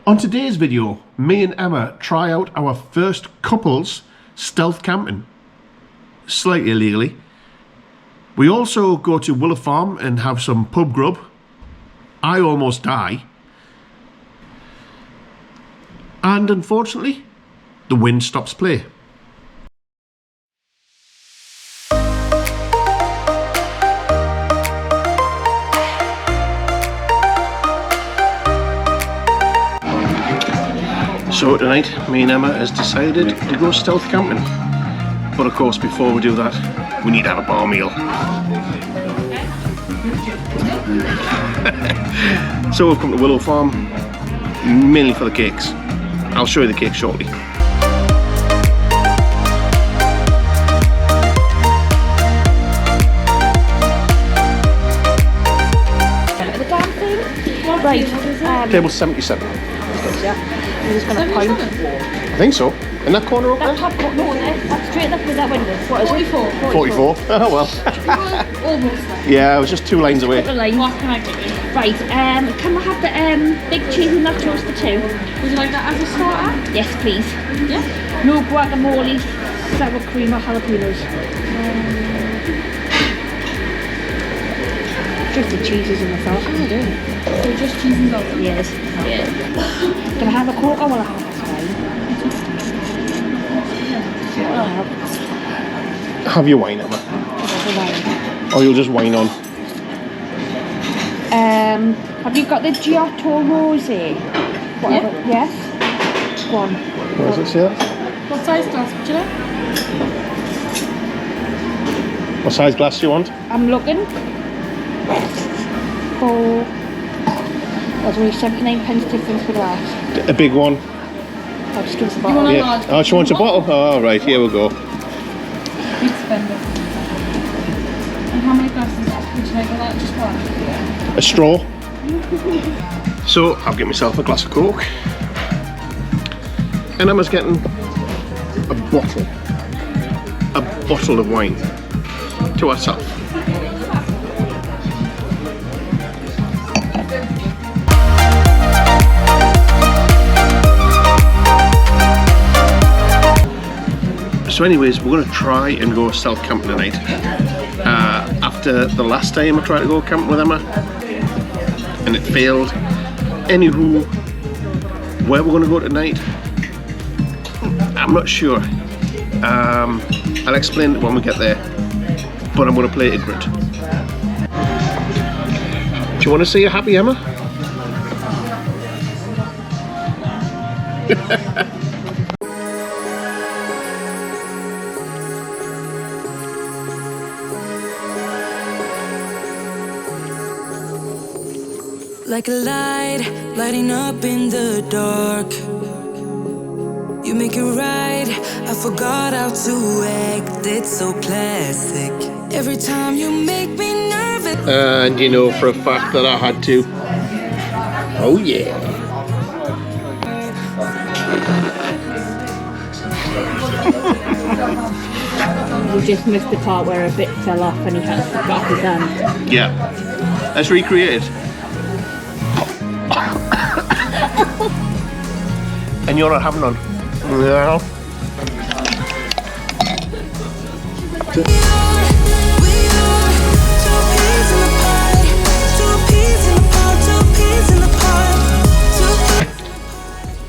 On today's video, me and Emma try out our first couples stealth camping, slightly illegally. We also go to Willow Farm and have some pub grub. I almost die. And unfortunately, the wind stops play. So tonight, me and Emma has decided to go stealth camping. But of course, before we do that, we need to have a bar meal. So we've come to Willow Farm, mainly for the cakes. I'll show you the cake shortly. Right. Table 77. Yeah. I'm just going to point. I think so. In that corner up there? That top corner, no, that's straight up with that window. What is it? 44. Oh well. Almost there. Yeah, I was just 2 lines away. What can I get you? Right, can I have the big cheese and nachos for 2? Would you like that as a starter? Yes, please. Yeah. No guacamole, sour cream or jalapenos. Just the cheeses and the sauce. Oh, I do. So just cheese and sauce? Yes. Yeah. Can I have a Coke or will I have a wine? Have your wine, Emma. Or you'll just wine on. Have you got the Giotto Rosé? Whatever. Yeah. Yes? Go on. Where does it say that? What size glass would you like? What size glass do you want? I'm looking for... There's only 79p difference for glass. A big one? I'll just give us a bottle. Yeah. Oh, she wants a bottle? Oh, right, here we go. Big spender. And how many glasses would you like of that? Just one? A straw. So, I'll get myself a glass of Coke. And Emma's getting a bottle of wine to herself. So anyways, we're going to try and go stealth camping tonight. After the last time I tried to go camping with Emma and it failed. Anywho, where we're going to go tonight, I'm not sure. I'll explain it when we get there, but I'm going to play it ignorant. Do you want to see you happy, Emma? Like a light, lighting up in the dark. You make it right, I forgot how to act. It's so classic. Every time you make me nervous. And you know for a fact that I had to. Oh yeah. You just missed the part where a bit fell off and he had to put off his hand. Yeah. Let's recreate it. And you're not having none. No.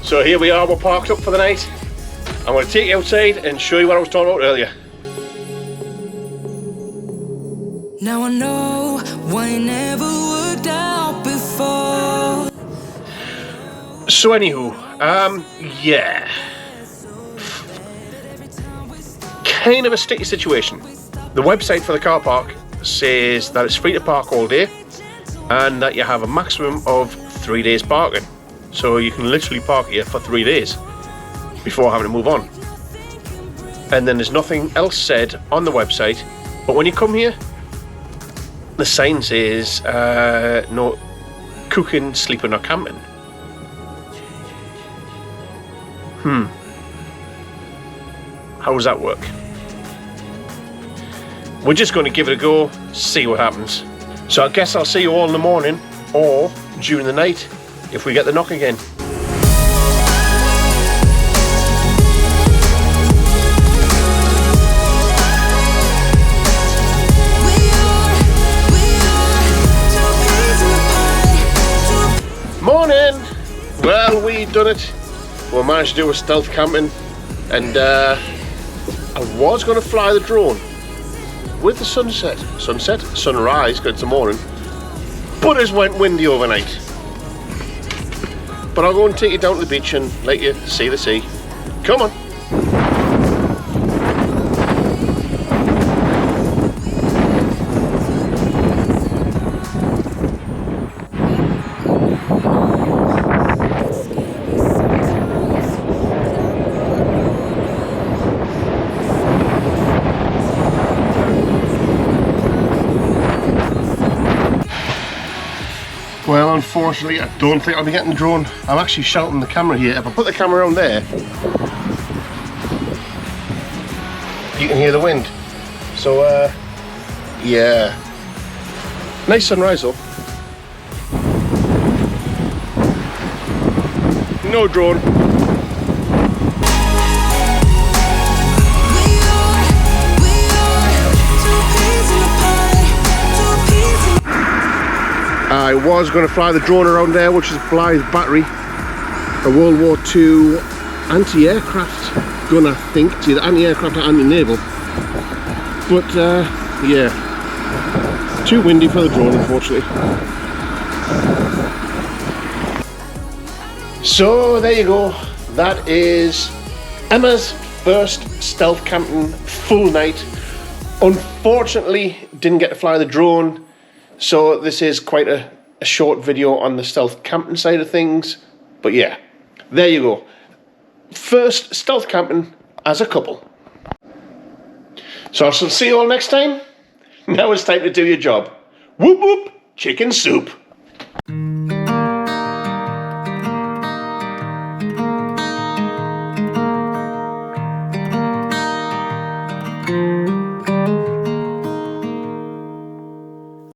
So here we are, we're parked up for the night. I'm going to take you outside and show you what I was talking about earlier. Now I know why it never worked out before. So anywho, yeah. Kind of a sticky situation. The website for the car park says that it's free to park all day and that you have a maximum of 3 days parking. So you can literally park here for 3 days before having to move on. And then there's nothing else said on the website, but when you come here, the sign says no cooking, sleeping or camping. How does that work? We're just going to give it a go, see what happens. So I guess I'll see you all in the morning or during the night if we get the knock again. Morning! Well, we done it. We managed to do a stealth camping, and I was going to fly the drone with the sunrise, because it's the morning, but it went windy overnight. But I'll go and take you down to the beach and let you see the sea. Come on. Well, unfortunately, I don't think I'll be getting the drone. I'm actually shouting the camera here. If I put the camera on there, you can hear the wind. So, yeah. Nice sunrise though. No drone. I was going to fly the drone around there, which is Blythe Battery, a World War II anti-aircraft gun, I think. It's either anti-aircraft or anti-naval. But yeah, too windy for the drone, unfortunately. So there you go. That is Emma's first stealth camping full night. Unfortunately, didn't get to fly the drone. So this is quite a short video on the stealth camping side of things. But yeah, there you go. First stealth camping as a couple. So I shall see you all next time. Now it's time to do your job. Whoop whoop, chicken soup.